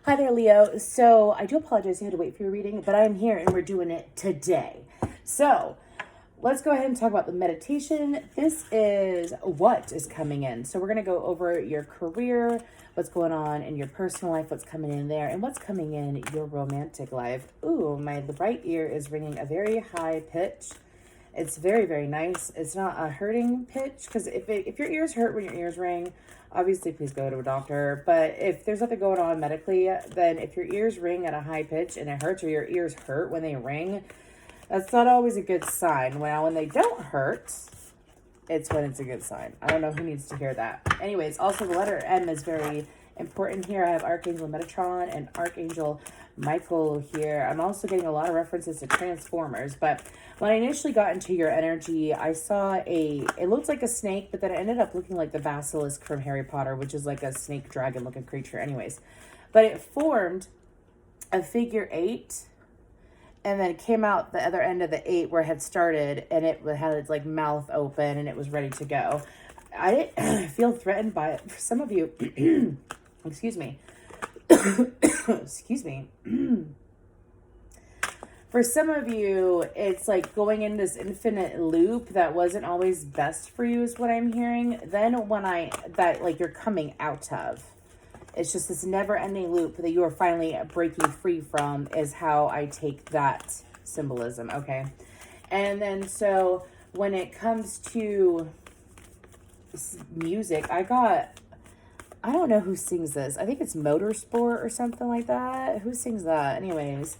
Hi there, Leo. So I do apologize you had to wait for your reading, but I'm here and we're doing it today. So let's go ahead and talk about the meditation. This is what is coming in. So we're going to go over your career, what's going on in your personal life, what's coming in there, and what's coming in your romantic life. Ooh, my right ear is ringing a very high pitch. It's very, very nice. It's not a hurting pitch, because if your ears hurt when your ears ring, obviously please go to a doctor. But if there's nothing going on medically, then if your ears ring at a high pitch and it hurts, or your ears hurt when they ring, that's not always a good sign. Well, when they don't hurt, it's when it's a good sign. I don't know who needs to hear that. Anyways, also the letter M is very important here. I have Archangel Metatron and Archangel Michael here. I'm also getting a lot of references to Transformers, but when I initially got into your energy, I saw it looked like a snake, but then it ended up looking like the basilisk from Harry Potter, which is like a snake dragon looking creature anyways. But it formed a figure 8, and then it came out the other end of the 8 where it had started, and it had its like mouth open and it was ready to go. I didn't feel threatened by it. For some of you, excuse me. Excuse me. For some of you, it's like going in this infinite loop that wasn't always best for you is what I'm hearing. Then that you're coming out of. It's just this never-ending loop that you are finally breaking free from is how I take that symbolism, okay? And then so when it comes to music, I don't know who sings this. I think it's Motorsport or something like that. Who sings that? Anyways,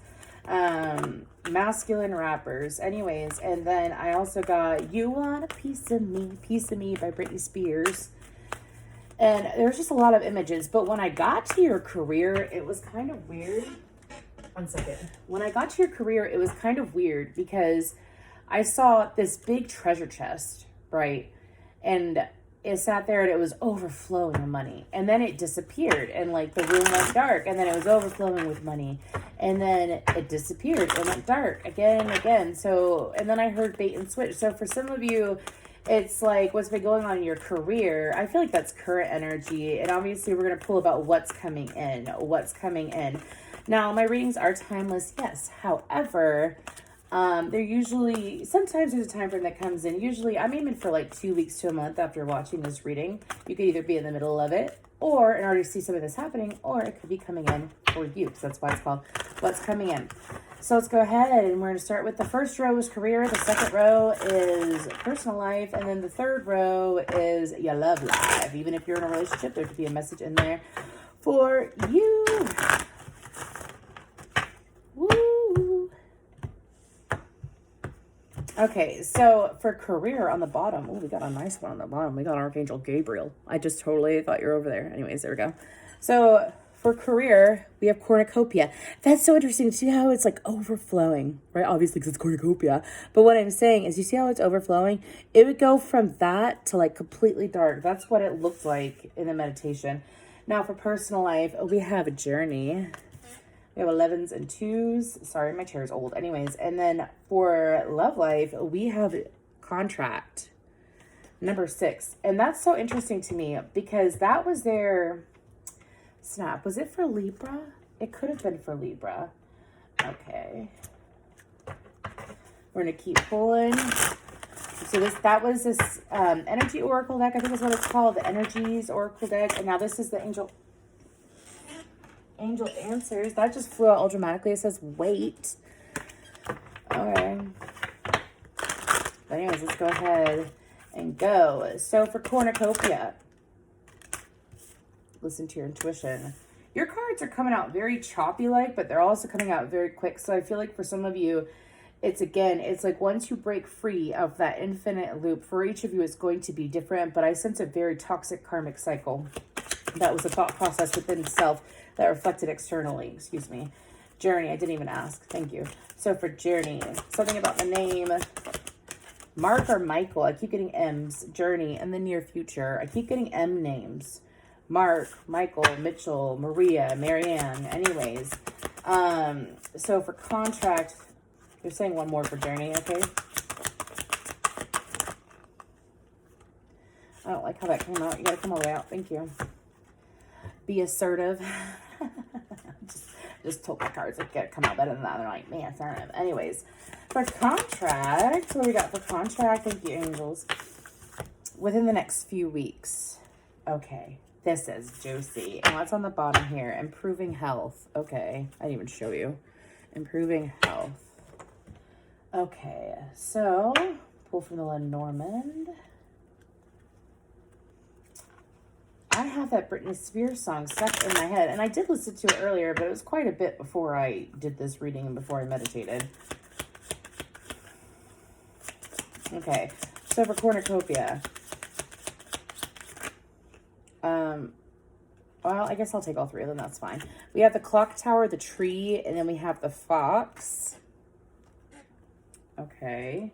masculine rappers. Anyways, and then I also got You Want a Piece of Me by Britney Spears. And there's just a lot of images. But when I got to your career, it was kind of weird. One second. When I got to your career, it was kind of weird because I saw this big treasure chest, right? And it sat there and it was overflowing with money. And then it disappeared and like the room went dark, and then it was overflowing with money. And then it disappeared and went dark again and again. So, and then I heard bait and switch. So for some of you, it's like what's been going on in your career. I feel like that's current energy. And obviously we're going to pull about what's coming in. Now, my readings are timeless, yes. However, they're usually, sometimes there's a time frame that comes in. Usually I'm aiming for like 2 weeks to a month after watching this reading. You could either be in the middle of it or and already see something that's happening, or it could be coming in for you, because that's why it's called What's Coming In. So let's go ahead and we're going to start with the first row is career, the second row is personal life, and then the third row is your love life. Even if you're in a relationship, there could be a message in there for you. Woo! Okay, so for career on the bottom, oh, we got a nice one on the bottom. We got Archangel Gabriel. I just totally thought you were over there. Anyways, there we go. So for career, we have cornucopia. That's so interesting. See how it's like overflowing, right? Obviously, because it's cornucopia. But what I'm saying is, you see how it's overflowing? It would go from that to like completely dark. That's what it looked like in the meditation. Now for personal life, we have a journey. We have 11s and 2s. Sorry, my chair is old. Anyways, and then for love life, we have contract, number 6. And that's so interesting to me because that was their snap. Was it for Libra? It could have been for Libra. Okay. We're going to keep pulling. So that was this energy oracle deck. I think is what it's called. The energies oracle deck. And now this is the angel answers. That just flew out automatically. It says wait. Okay. But anyways, let's go ahead and go. So for cornucopia, listen to your intuition. Your cards are coming out very choppy like, but they're also coming out very quick. So I feel like for some of you, it's like once you break free of that infinite loop, for each of you it's going to be different, but I sense a very toxic karmic cycle. That was a thought process within self that reflected externally. Excuse me. Journey. I didn't even ask. Thank you. So for journey, something about the name Mark or Michael. I keep getting M's. Journey in the near future. I keep getting M names. Mark, Michael, Mitchell, Maria, Marianne. Anyways, so for contract, you're saying one more for journey, okay? I don't like how that came out. You gotta come all the way out. Thank you. Be assertive. just told my cards like come out better than that. They're like, man, darn it. Anyways, for contract, what do we got for contract? Thank you, angels. Within the next few weeks. Okay, this is juicy. And what's on the bottom here? Improving health. Okay, I didn't even show you. Improving health. Okay, so pull from the Lenormand. I have that Britney Spears song stuck in my head, and I did listen to it earlier, but it was quite a bit before I did this reading and before I meditated. Okay, so for cornucopia, well, I guess I'll take all three of them, that's fine. We have the clock tower, the tree, and then we have the fox. Okay.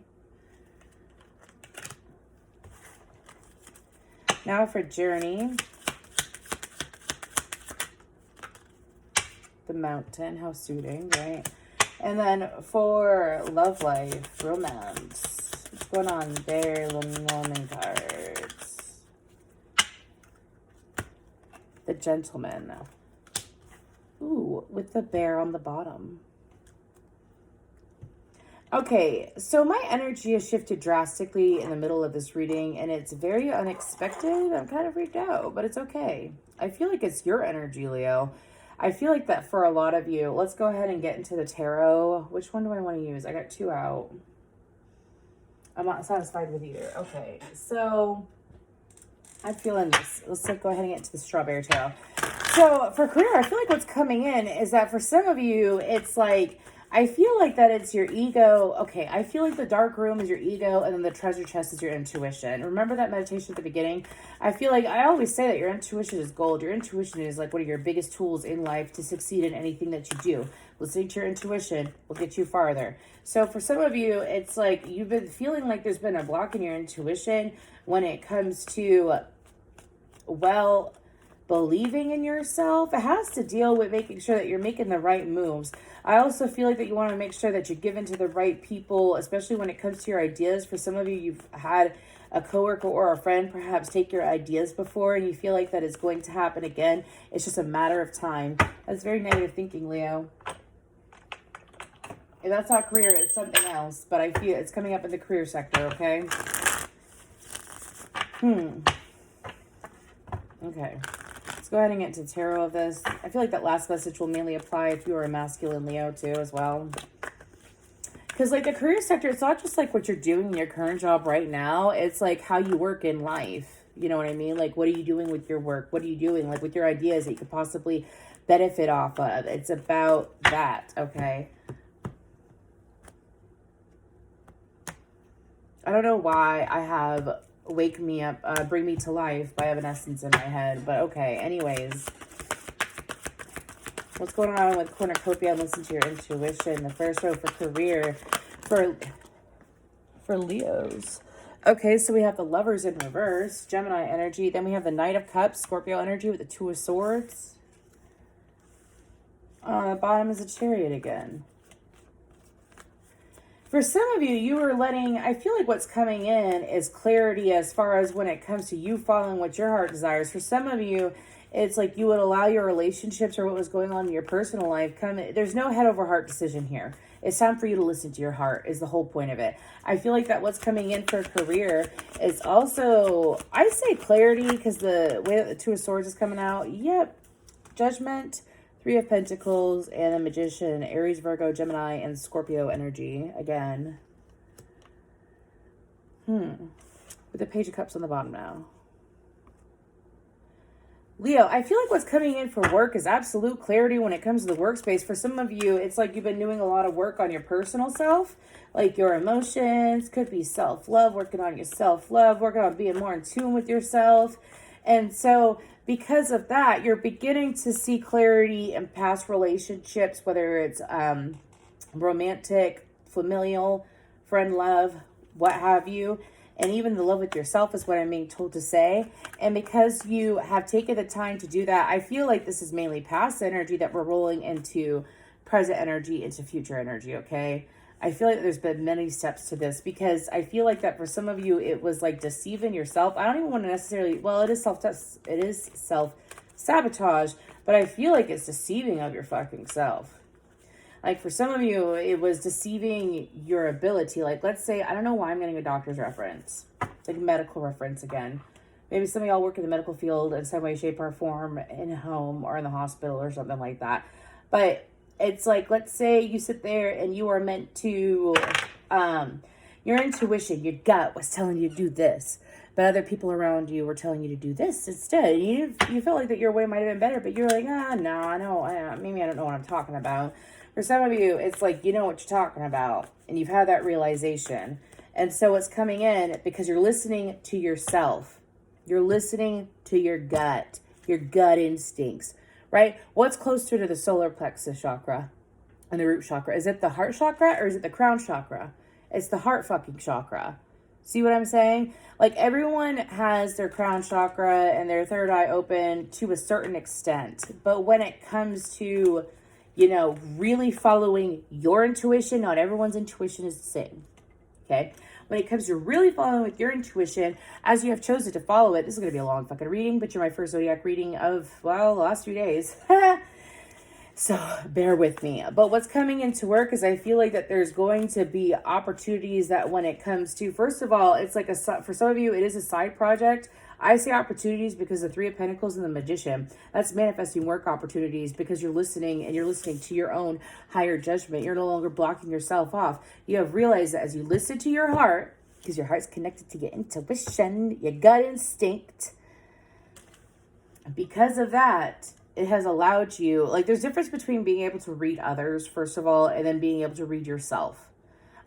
Now for journey. The mountain, how soothing, right? And then for love life, romance. What's going on there, Lenormand cards? The gentleman. Ooh, with the bear on the bottom. Okay, so my energy has shifted drastically in the middle of this reading, and it's very unexpected. I'm kind of freaked out, but it's okay. I feel like it's your energy, Leo. I feel like that for a lot of you. Let's go ahead and get into the tarot. Which one do I want to use? I got two out. I'm not satisfied with either. Okay, so I'm feeling this. Let's go ahead and get into the strawberry tarot. So for career, I feel like what's coming in is that for some of you, it's like, I feel like that it's your ego. Okay, I feel like the dark room is your ego, and then the treasure chest is your intuition. Remember that meditation at the beginning? I feel like I always say that your intuition is gold. Your intuition is like one of your biggest tools in life to succeed in anything that you do. Listening to your intuition will get you farther. So for some of you, it's like you've been feeling like there's been a block in your intuition when it comes to, well, believing in yourself. It has to deal with making sure that you're making the right moves. I also feel like that you want to make sure that you're given to the right people, especially when it comes to your ideas. For some of you, you've had a coworker or a friend perhaps take your ideas before, and you feel like that is going to happen again. It's just a matter of time. That's very negative thinking, Leo. If that's not career, it's something else, but I feel it's coming up in the career sector, okay? Okay. Let's go ahead and get into tarot of this. I feel like that last message will mainly apply if you are a masculine Leo too as well. Because like the career sector, it's not just like what you're doing in your current job right now. It's like how you work in life. You know what I mean? Like what are you doing with your work? What are you doing like with your ideas that you could possibly benefit off of? It's about that, okay? I don't know why I have Wake Me Up, Bring Me to Life by Evanescence in my head, but okay, anyways. What's going on with cornucopia? Listen to your intuition. The first row for career for Leos. Okay, so we have the Lovers in reverse, Gemini energy. Then we have the Knight of Cups, Scorpio energy with the Two of Swords. On the bottom is a Chariot again. For some of you, you are letting, I feel like what's coming in is clarity as far as when it comes to you following what your heart desires. For some of you, it's like you would allow your relationships or what was going on in your personal life come. There's no head over heart decision here. It's time for you to listen to your heart is the whole point of it. I feel like that what's coming in for career is also, I say clarity because the way that the Two of Swords is coming out. Yep. Judgment, Three of Pentacles, and a Magician, Aries, Virgo, Gemini, and Scorpio energy again. With the Page of Cups on the bottom now. Leo, I feel like what's coming in for work is absolute clarity when it comes to the workspace. For some of you, it's like you've been doing a lot of work on your personal self, like your emotions, could be self-love, working on your self-love, working on being more in tune with yourself. And so because of that, you're beginning to see clarity in past relationships, whether it's romantic, familial, friend love, what have you. And even the love with yourself is what I'm being told to say. And because you have taken the time to do that, I feel like this is mainly past energy that we're rolling into present energy, into future energy, okay? I feel like there's been many steps to this because I feel like that for some of you, it was like deceiving yourself. I don't even want to necessarily, well, it is self-sabotage, but I feel like it's deceiving of your fucking self. Like for some of you, it was deceiving your ability. Like let's say, I don't know why I'm getting a doctor's reference, like medical reference again. Maybe some of y'all work in the medical field in some way, shape, or form, in a home or in the hospital or something like that. But it's like, let's say you sit there and you are meant to, your intuition, your gut was telling you to do this, but other people around you were telling you to do this instead. You felt like that your way might have been better, but you're like, no, maybe I don't know what I'm talking about. For some of you, it's like, you know what you're talking about, and you've had that realization. And so it's coming in because you're listening to yourself. You're listening to your gut instincts, right? What's closer to the solar plexus chakra and the root chakra? Is it the heart chakra or is it the crown chakra? It's the heart fucking chakra. See what I'm saying? Like everyone has their crown chakra and their third eye open to a certain extent. But when it comes to, you know, really following your intuition, not everyone's intuition is the same. Okay? When it comes to really following with your intuition, as you have chosen to follow it, this is going to be a long fucking reading, but you're my first zodiac reading of, well, the last few days. So bear with me. But what's coming into work is I feel like that there's going to be opportunities that when it comes to, first of all, it's like for some of you, it is a side project. I say opportunities because the Three of Pentacles and the Magician, that's manifesting work opportunities because you're listening and you're listening to your own higher judgment. You're no longer blocking yourself off. You have realized that as you listen to your heart, because your heart's connected to your intuition, your gut instinct, because of that, it has allowed you, like there's a difference between being able to read others, first of all, and then being able to read yourself.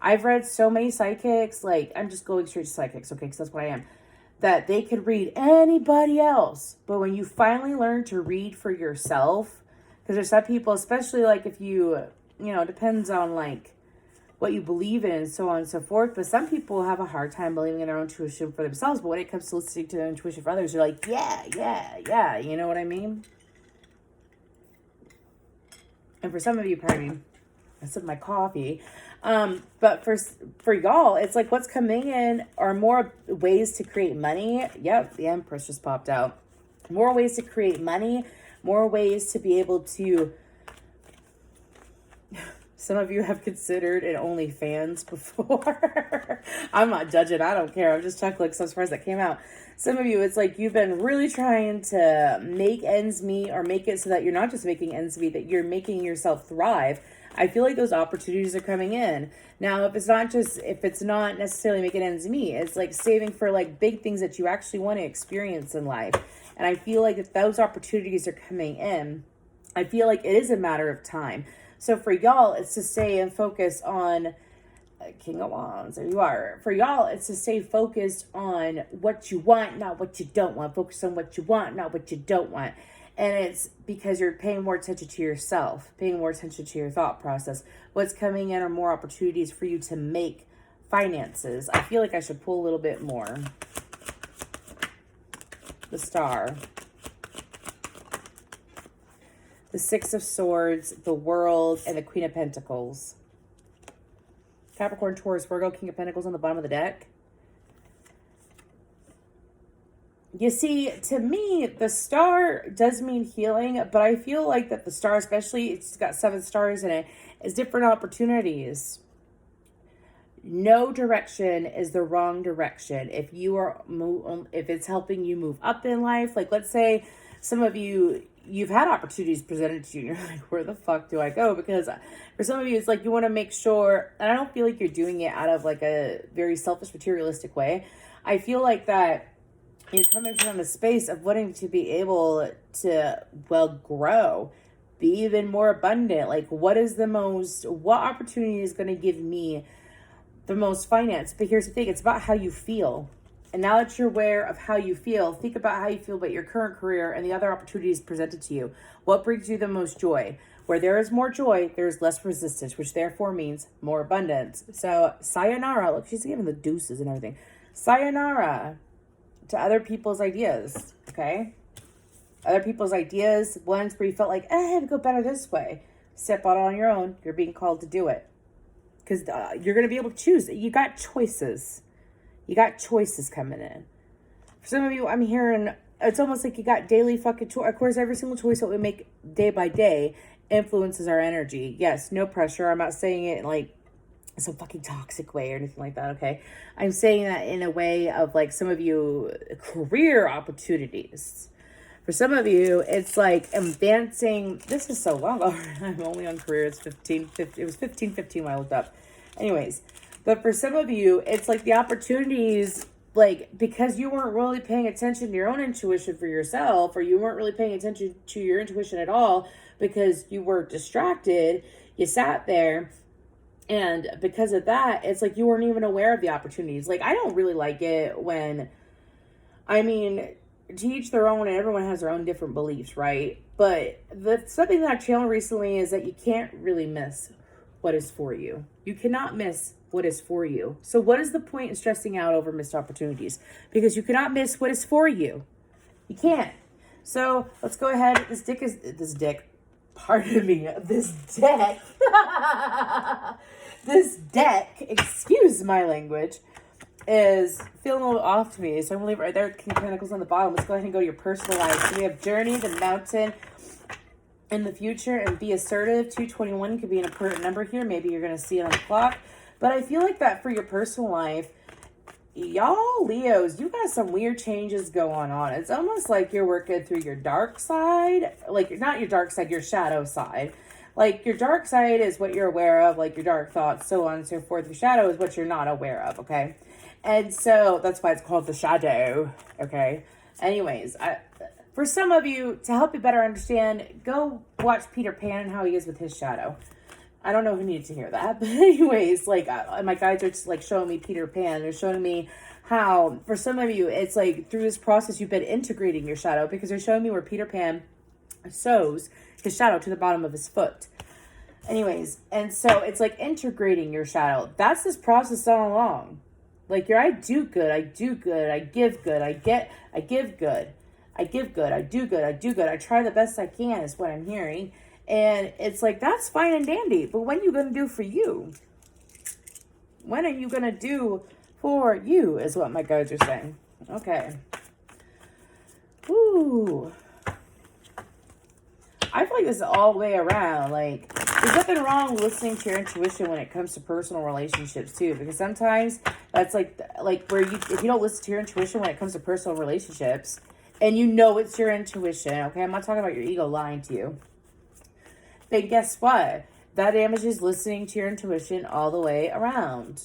I've read so many psychics, like I'm just going straight to psychics, okay, because that's what I am, that they could read anybody else. But when you finally learn to read for yourself, because there's some people, especially like if you know, depends on like what you believe in and so on and so forth. But some people have a hard time believing in their own intuition for themselves. But when it comes to listening to their intuition for others, you're like, yeah. You know what I mean? And for some of you, pardon me, I sipped my coffee. But for y'all, it's like what's coming in are more ways to create money. Yep, the Empress just popped out. More ways to create money, more ways to be able to. Some of you have considered an OnlyFans before. I'm not judging. I don't care. I'm just chuckling because I'm surprised that came out. Some of you, it's like you've been really trying to make ends meet or make it so that you're not just making ends meet, that you're making yourself thrive. I feel like those opportunities are coming in. Now, if it's not necessarily making ends meet, it's like saving for like big things that you actually want to experience in life. And I feel like if those opportunities are coming in, I feel like it is a matter of time. So for y'all, it's to stay and focus on King of Wands. There you are. For y'all, it's to stay focused on what you want, not what you don't want. Focus on what you want, not what you don't want. And it's because you're paying more attention to yourself, paying more attention to your thought process. What's coming in are more opportunities for you to make finances. I feel like I should pull a little bit more. The Star. The Six of Swords, the World, and the Queen of Pentacles. Capricorn, Taurus, Virgo, King of Pentacles on the bottom of the deck. You see, to me, the Star does mean healing, but I feel like that the Star, especially, it's got 7 stars in it, is different opportunities. No direction is the wrong direction. If it's helping you move up in life, like let's say some of you, you've had opportunities presented to you and you're like, where the fuck do I go? Because for some of you, it's like you want to make sure, and I don't feel like you're doing it out of like a very selfish, materialistic way. I feel like that you're coming from a space of wanting to be able to, well, grow, be even more abundant. Like what opportunity is going to give me the most finance? But here's the thing, it's about how you feel. And now that you're aware of how you feel, think about how you feel about your current career and the other opportunities presented to you. What brings you the most joy? Where there is more joy, there's less resistance, which therefore means more abundance. So sayonara, look, she's giving the deuces and everything. Sayonara to other people's ideas, okay? Other people's ideas, ones where you felt like, it'd go better this way. Step out on your own. You're being called to do it. Because you're going to be able to choose. You got choices. You got choices coming in. For some of you, I'm hearing it's almost like you got daily fucking choice. Of course, every single choice that we make day by day influences our energy. Yes, no pressure. I'm not saying it like some fucking toxic way or anything like that, okay? I'm saying that in a way of like some of you career opportunities. For some of you, it's like advancing. This is so long already. I'm only on career. It's 15. It was 15:15 when I looked up. Anyways, but for some of you, it's like the opportunities, like because you weren't really paying attention to your own intuition for yourself, or you weren't really paying attention to your intuition at all because you were distracted. You sat there. And because of that, it's like you weren't even aware of the opportunities. Like, I don't really like it when, I mean, to each their own, and everyone has their own different beliefs, right? But something that I've channeled recently is that you can't really miss what is for you. You cannot miss what is for you. So what is the point in stressing out over missed opportunities? Because you cannot miss what is for you. You can't. So let's go ahead. This deck. This deck, excuse my language, is feeling a little off to me. So I'm going to leave it right there. King of Pentacles on the bottom. Let's go ahead and go to your personal life. So we have Journey, the Mountain, in the future, and be assertive. 221 could be an important number here. Maybe you're going to see it on the clock. But I feel like that for your personal life, y'all Leos, you got some weird changes going on. It's almost like you're working through your dark side. Like, not your dark side, your shadow side. Like, your dark side is what you're aware of, like your dark thoughts, so on and so forth. Your shadow is what you're not aware of, okay? And so that's why it's called the shadow, okay? Anyways, for some of you, to help you better understand, go watch Peter Pan and how he is with his shadow. I don't know who needed to hear that, but anyways, like, my guides are just, like, showing me Peter Pan. They're showing me how, for some of you, it's like through this process, you've been integrating your shadow, because they're showing me where Peter Pan sews his shadow to the bottom of his foot. Anyways, and so it's like integrating your shadow. That's this process all along. Like, I do good, I do good, I give good, I give good, I give good, I do good, I do good, I try the best I can is what I'm hearing. And it's like, that's fine and dandy, but when are you going to do for you? When are you going to do for you is what my guides are saying. Okay. Ooh. I feel like this is all the way around. Like, there's nothing wrong with listening to your intuition when it comes to personal relationships too, because sometimes that's like where if you don't listen to your intuition when it comes to personal relationships, and you know it's your intuition, okay? I'm not talking about your ego lying to you. Then guess what? That damages listening to your intuition all the way around.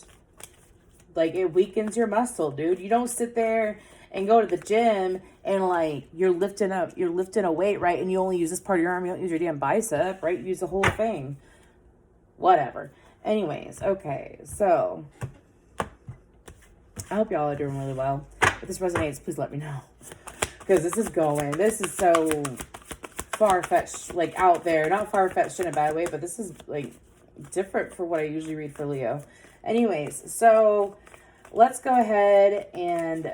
Like, it weakens your muscle, dude. You don't sit there and go to the gym and like you're lifting a weight, right? And you only use this part of your arm. You don't use your damn bicep, right? You use the whole thing. Whatever. Anyways, okay. So I hope y'all are doing really well. If this resonates, please let me know. Because this is so far-fetched, like out there. Not far-fetched in a bad way, but this is like different for what I usually read for Leo. Anyways, so let's go ahead and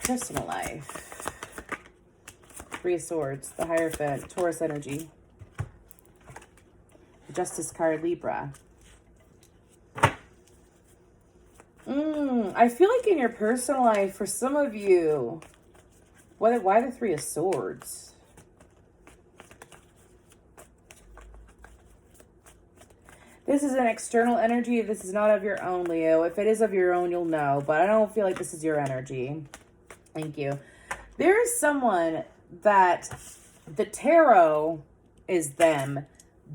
personal life. Three of Swords, the Hierophant, Taurus energy. Justice card, Libra. I feel like in your personal life, for some of you, why the Three of Swords? This is an external energy. This is not of your own, Leo. If it is of your own, you'll know. But I don't feel like this is your energy. Thank you. There is someone that the tarot is them.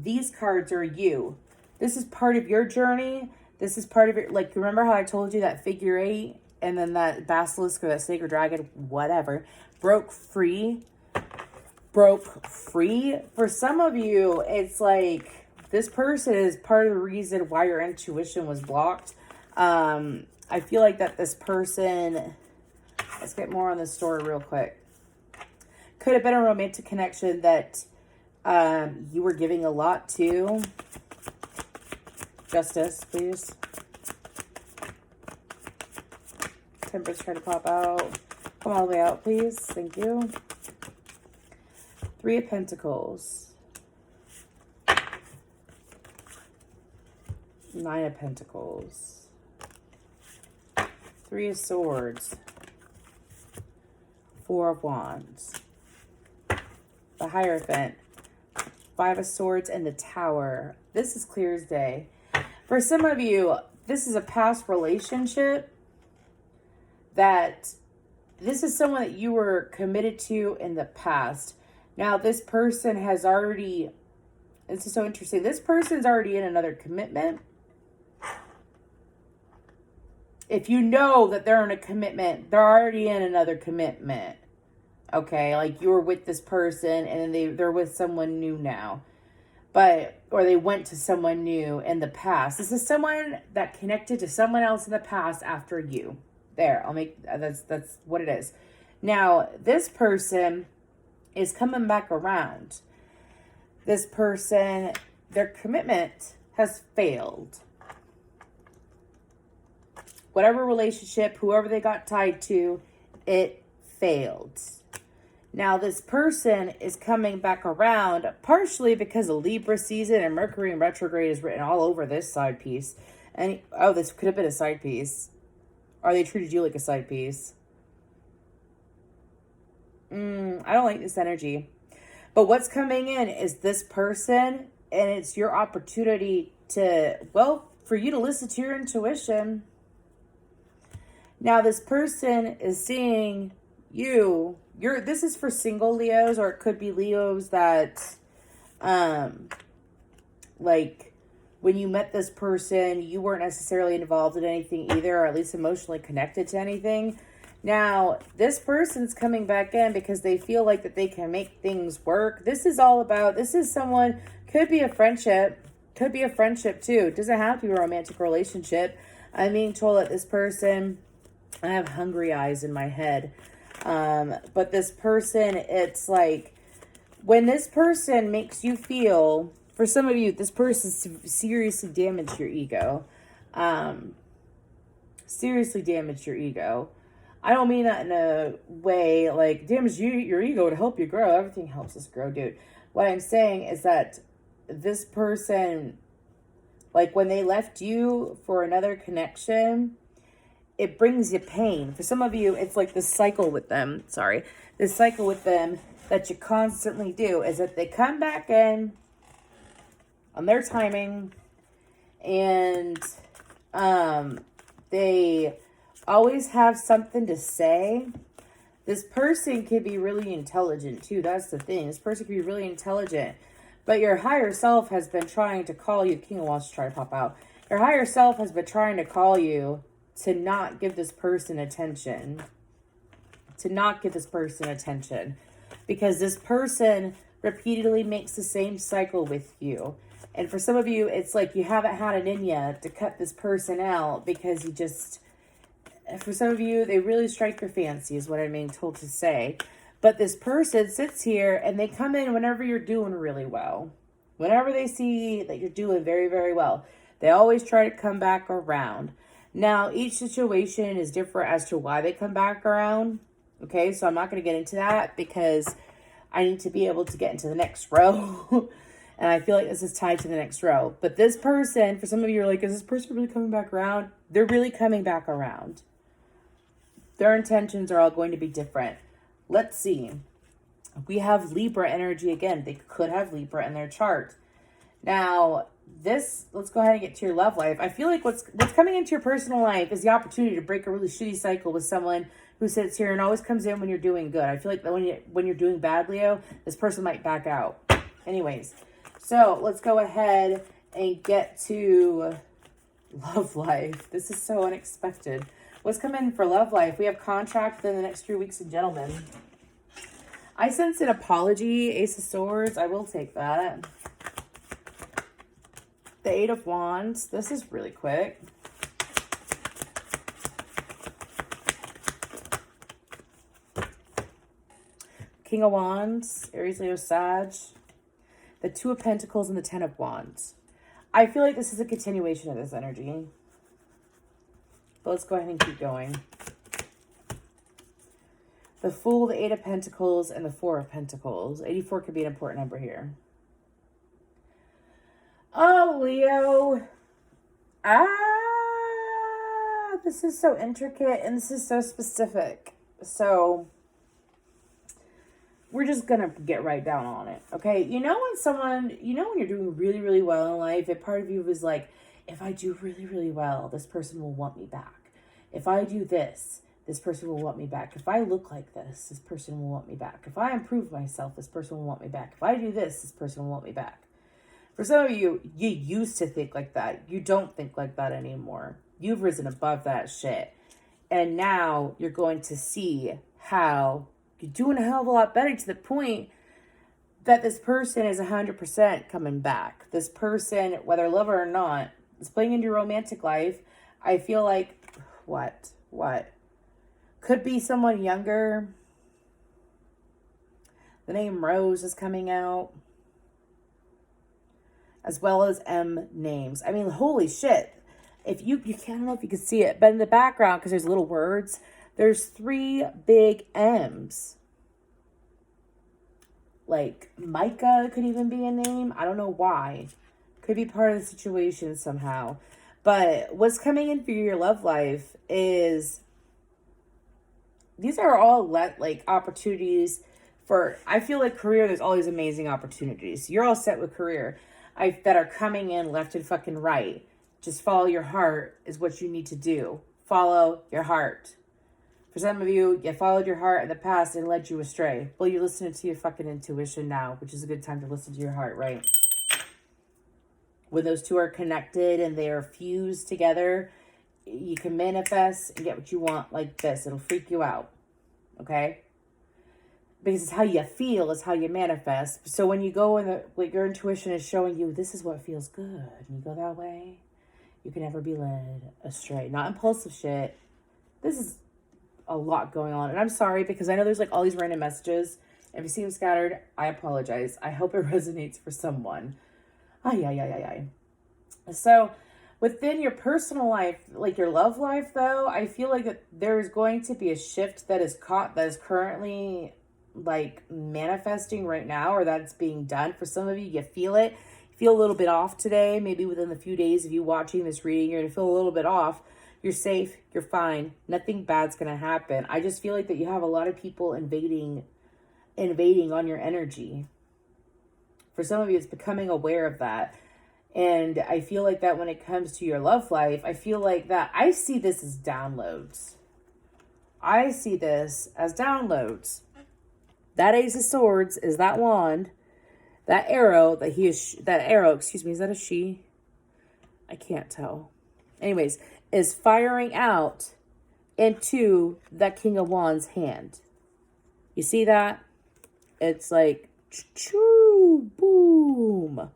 These cards are you. This is part of your journey. This is part of your, like, remember how I told you that figure 8 and then that basilisk or that sacred dragon, whatever, broke free? For some of you, it's like, this person is part of the reason why your intuition was blocked. I feel like that this person, let's get more on this story real quick. Could have been a romantic connection that you were giving a lot to. Justice, please. Temperance try to pop out. Come all the way out, please. Thank you. Three of Pentacles. Nine of Pentacles. Three of Swords. Four of Wands, the Hierophant, Five of Swords, and the Tower. This is clear as day. For some of you, this is a past relationship that this is someone that you were committed to in the past. Now, this person has already, this is so interesting. This person's already in another commitment. If you know that they're in a commitment, they're already in another commitment. Okay, like you were with this person and then they're with someone new now. Or they went to someone new in the past. This is someone that connected to someone else in the past after you. There, that's what it is. Now, this person is coming back around. This person, their commitment has failed. Whatever relationship, whoever they got tied to, it failed. Now, this person is coming back around partially because of Libra season and Mercury in retrograde is written all over this side piece. And, oh, this could have been a side piece. Or they treated you like a side piece. I don't like this energy. But what's coming in is this person, and it's your opportunity to, well, for you to listen to your intuition. Now, this person is seeing you. This is for single Leos, or it could be Leos that, like, when you met this person, you weren't necessarily involved in anything either, or at least emotionally connected to anything. Now, this person's coming back in because they feel like that they can make things work. This is someone, could be a friendship too. It doesn't have to be a romantic relationship. I'm being told that this person, I have hungry eyes in my head. But this person, it's like, when this person makes you feel, for some of you, this person seriously damaged your ego. Seriously damaged your ego. I don't mean that in a way like damage your ego to help you grow. Everything helps us grow, dude. What I'm saying is that this person, like when they left you for another connection, it brings you pain. For some of you, it's like this cycle with them. This cycle with them that you constantly do is that they come back in on their timing, and they always have something to say. This person can be really intelligent too. That's the thing. This person can be really intelligent, but your higher self has been trying to call you. King of Wands trying to pop out. Your higher self has been trying to call you to not give this person attention. Because this person repeatedly makes the same cycle with you. And for some of you, it's like you haven't had it in you to cut this person out because you just, for some of you, they really strike your fancy is what I'm being told to say. But this person sits here and they come in whenever you're doing really well. Whenever they see that you're doing very, very well, they always try to come back around. Now, each situation is different as to why they come back around. Okay, so I'm not going to get into that because I need to be able to get into the next row. And I feel like this is tied to the next row. But this person, for some of you are like, is this person really coming back around? They're really coming back around. Their intentions are all going to be different. Let's see. We have Libra energy again. They could have Libra in their chart. Now, let's go ahead and get to your love life. I feel like what's coming into your personal life is the opportunity to break a really shitty cycle with someone who sits here and always comes in when you're doing good. I feel like that when you're doing bad, Leo, this person might back out. Anyways, so let's go ahead and get to love life. This is so unexpected. What's coming for love life? We have contract within the next 3 weeks, and gentlemen. I sense an apology. Ace of Swords. I will take that. The Eight of Wands. This is really quick. King of Wands. Aries, Leo, Sag. The Two of Pentacles and the Ten of Wands. I feel like this is a continuation of this energy. But let's go ahead and keep going. The Fool, the Eight of Pentacles, and the Four of Pentacles. 84 could be an important number here. Oh, Leo. This is so intricate and this is so specific. So, we're just going to get right down on it. Okay. You know, when you're doing really, really well in life, a part of you is like, if I do really, really well, this person will want me back. If I do this, this person will want me back. If I look like this person will want me back. If I improve myself, this person will want me back. If I do this person will want me back. For some of you, you used to think like that. You don't think like that anymore. You've risen above that shit. And now you're going to see how you're doing a hell of a lot better, to the point that this person is 100% coming back. This person, whether lover or not, is playing into your romantic life. I feel like, what? Could be someone younger. The name Rose is coming out, as well as M names. I mean, holy shit. If you can't, I don't know if you can see it, but in the background, because there's little words, there's 3 big M's. Like Micah could even be a name. I don't know why. Could be part of the situation somehow. But what's coming in for your love life is, these are all like opportunities for, I feel like career, there's always amazing opportunities. You're all set with career that are coming in left and fucking right. Just follow your heart is what you need to do. Follow your heart. For some of you, you followed your heart in the past and led you astray. Well, you're listening to your fucking intuition now, which is a good time to listen to your heart, right? When those two are connected and they are fused together, you can manifest and get what you want like this. It'll freak you out, okay? Because it's how you feel, it's how you manifest. So when you go in like your intuition is showing you, this is what feels good, and you go that way, you can never be led astray. Not impulsive shit. This is a lot going on. And I'm sorry, because I know there's like all these random messages. If you see them scattered, I apologize. I hope it resonates for someone. So within your personal life, like your love life though, I feel like that there's going to be a shift that is currently like manifesting right now, or that's being done. For some of you, you feel it. You feel a little bit off today. Maybe within the few days of you watching this reading, you're going to feel a little bit off. You're safe. You're fine. Nothing bad's going to happen. I just feel like that you have a lot of people invading on your energy. For some of you, it's becoming aware of that. And I feel like that when it comes to your love life, I feel like that I see this as downloads. I see this as downloads. That Ace of Swords is that wand, that arrow, is that a she? I can't tell. Anyways, is firing out into that King of Wands hand. You see that? It's like, choo, boom.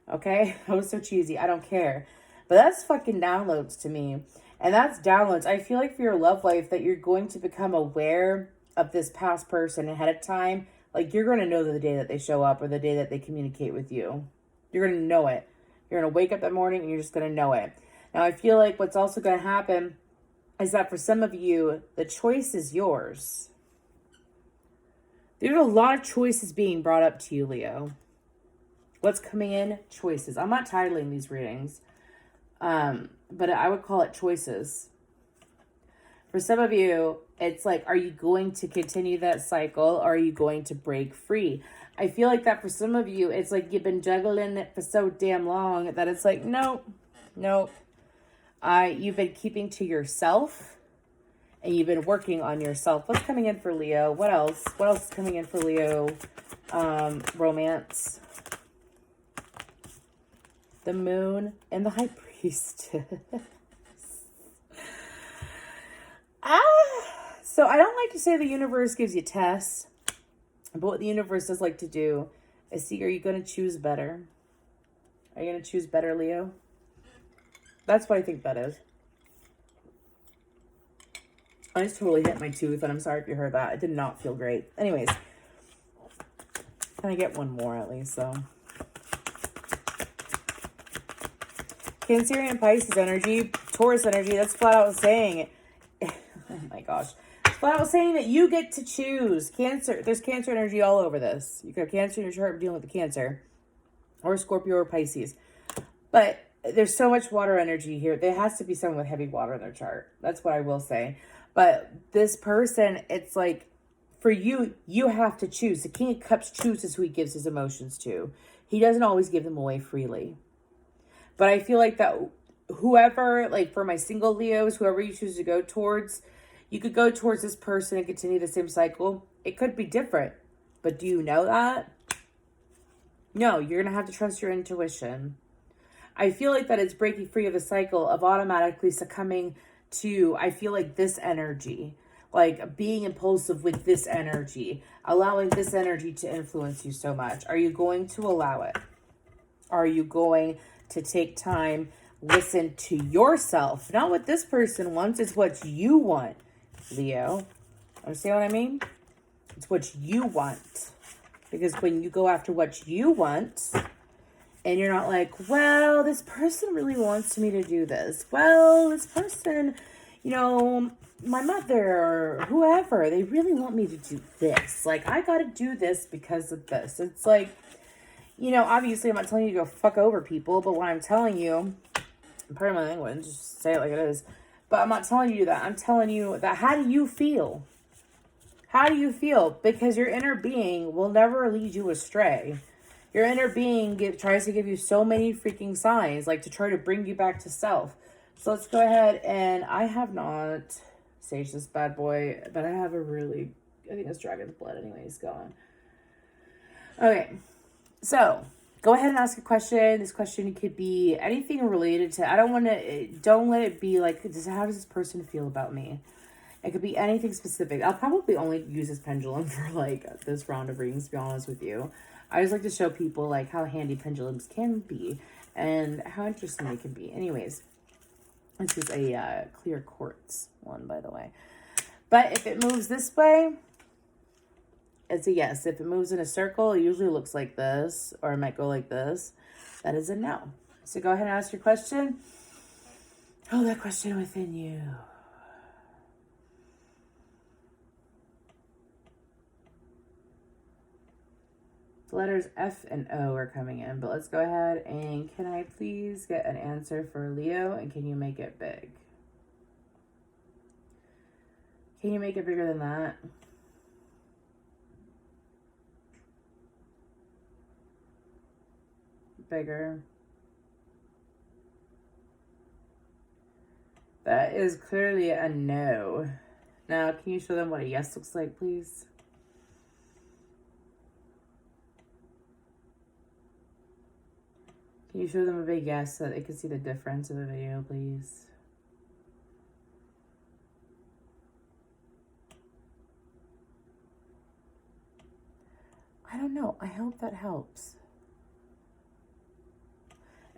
Okay? That was so cheesy. I don't care. But that's fucking downloads to me. And that's downloads. I feel like for your love life that you're going to become aware of this past person ahead of time. Like, you're going to know the day that they show up or the day that they communicate with you. You're going to know it. You're going to wake up that morning and you're just going to know it. Now, I feel like what's also going to happen is that for some of you, the choice is yours. There's a lot of choices being brought up to you, Leo. What's coming in? Choices. I'm not titling these readings, but I would call it choices. For some of you, it's like, are you going to continue that cycle or are you going to break free? I feel like that for some of you, it's like you've been juggling it for so damn long that it's like, nope. You've been keeping to yourself and you've been working on yourself. What's coming in for Leo? What else? What else is coming in for Leo? Romance. The Moon and the High Priest. So I don't like to say the universe gives you tests, but what the universe does like to do is see, are you going to choose better? Are you going to choose better, Leo? That's what I think that is. I just totally hit my tooth, and I'm sorry if you heard that. It did not feel great. Anyways, can I get one more at least, so. Cancerian Pisces energy, Taurus energy, that's flat out saying, oh my gosh. Flat out saying that you get to choose. Cancer, there's Cancer energy all over this. You got Cancer in your chart dealing with the Cancer. Or Scorpio or Pisces. But there's so much water energy here. There has to be someone with heavy water in their chart. That's what I will say. But this person, it's like, for you, you have to choose. The King of Cups chooses who he gives his emotions to. He doesn't always give them away freely. But I feel like that whoever, like for my single Leos, whoever you choose to go towards, you could go towards this person and continue the same cycle. It could be different. But do you know that? No, you're going to have to trust your intuition. I feel like that it's breaking free of the cycle of automatically succumbing to, I feel like, this energy. Like being impulsive with this energy. Allowing this energy to influence you so much. Are you going to allow it? Are you going to take time, listen to yourself? Not what this person wants, it's what you want, Leo. Understand what I mean? It's what you want. Because when you go after what you want, and you're not like, well, this person really wants me to do this. Well, this person, you know, my mother or whoever, they really want me to do this. Like, I got to do this because of this. It's like, you know, obviously I'm not telling you to go fuck over people, but what I'm telling you, pardon my language, just say it like it is, but I'm not telling you that. I'm telling you that how do you feel? How do you feel? Because your inner being will never lead you astray. Your inner being tries to give you so many freaking signs, like to try to bring you back to self. So let's go ahead, and I have not saged this bad boy, but I have I think it's Dragon's Blood anyways going. Okay, so go ahead and ask a question. This question could be anything related to, don't let it be like, how does this person feel about me? It could be anything specific. I'll probably only use this pendulum for like this round of readings, to be honest with you. I just like to show people like how handy pendulums can be and how interesting they can be. Anyways, this is a clear quartz one, by the way. But if it moves this way, it's a yes. If it moves in a circle, it usually looks like this, or it might go like this. That is a no. So go ahead and ask your question. Hold that question within you. The letters F and O are coming in, but let's go ahead and can I please get an answer for Leo, and can you make it big? Can you make it bigger than that? Bigger. That is clearly a no. Now, can you show them what a yes looks like, please? Can you show them a big yes so that they can see the difference of the video, please? I don't know. I hope that helps.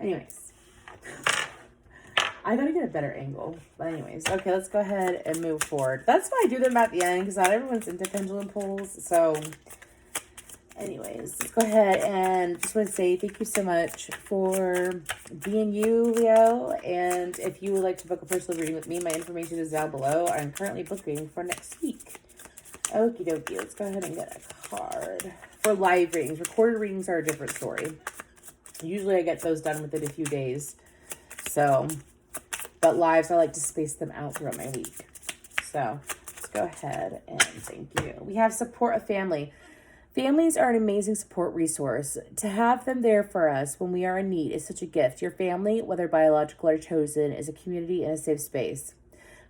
Anyways. I gotta get a better angle. But anyways, okay, let's go ahead and move forward. That's why I do them at the end, because not everyone's into pendulum pulls. So anyways, let's go ahead and just want to say thank you so much for being you, Leo. And if you would like to book a personal reading with me, my information is down below. I'm currently booking for next week. Okie dokie. Let's go ahead and get a card. For live readings. Recorded readings are a different story. Usually I get those done within a few days. So, but lives, I like to space them out throughout my week. So, let's go ahead and thank you. We have support a family. Families are an amazing support resource. To have them there for us when we are in need is such a gift. Your family, whether biological or chosen, is a community and a safe space.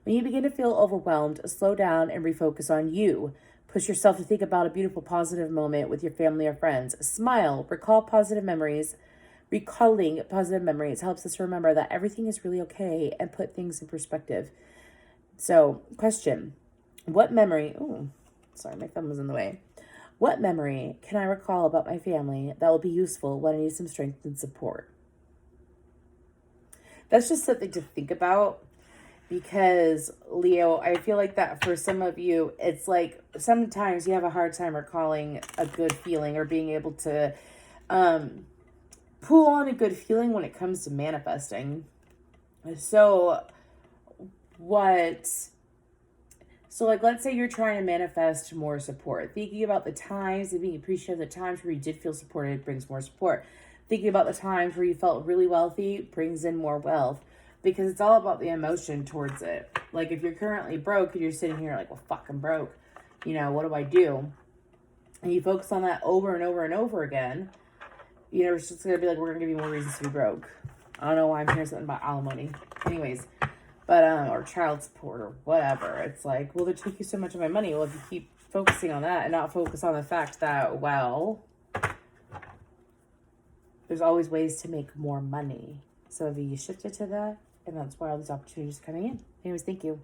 When you begin to feel overwhelmed, slow down and refocus on you. Push yourself to think about a beautiful, positive moment with your family or friends. Smile, recall positive memories. Recalling positive memories helps us remember that everything is really okay and put things in perspective. So, question. What memory... Oh, sorry, my thumb was in the way. What memory can I recall about my family that will be useful when I need some strength and support? That's just something to think about, because, Leo, I feel like that for some of you, it's like sometimes you have a hard time recalling a good feeling or being able to pull on a good feeling when it comes to manifesting. So like, let's say you're trying to manifest more support. Thinking about the times and being appreciative of the times where you did feel supported brings more support. Thinking about the times where you felt really wealthy brings in more wealth, because it's all about the emotion towards it. Like, if you're currently broke and you're sitting here like, well, fuck, I'm broke. You know, what do I do? And you focus on that over and over and over again, you know, it's just going to be like, we're going to give you more reasons to be broke. I don't know why I'm hearing something about alimony. Anyways, but, or child support or whatever. It's like, well, they take you so much of my money. Well, if you keep focusing on that and not focus on the fact that, well, there's always ways to make more money. So if you shift it to that, and that's why all these opportunities are coming in. Anyways, thank you.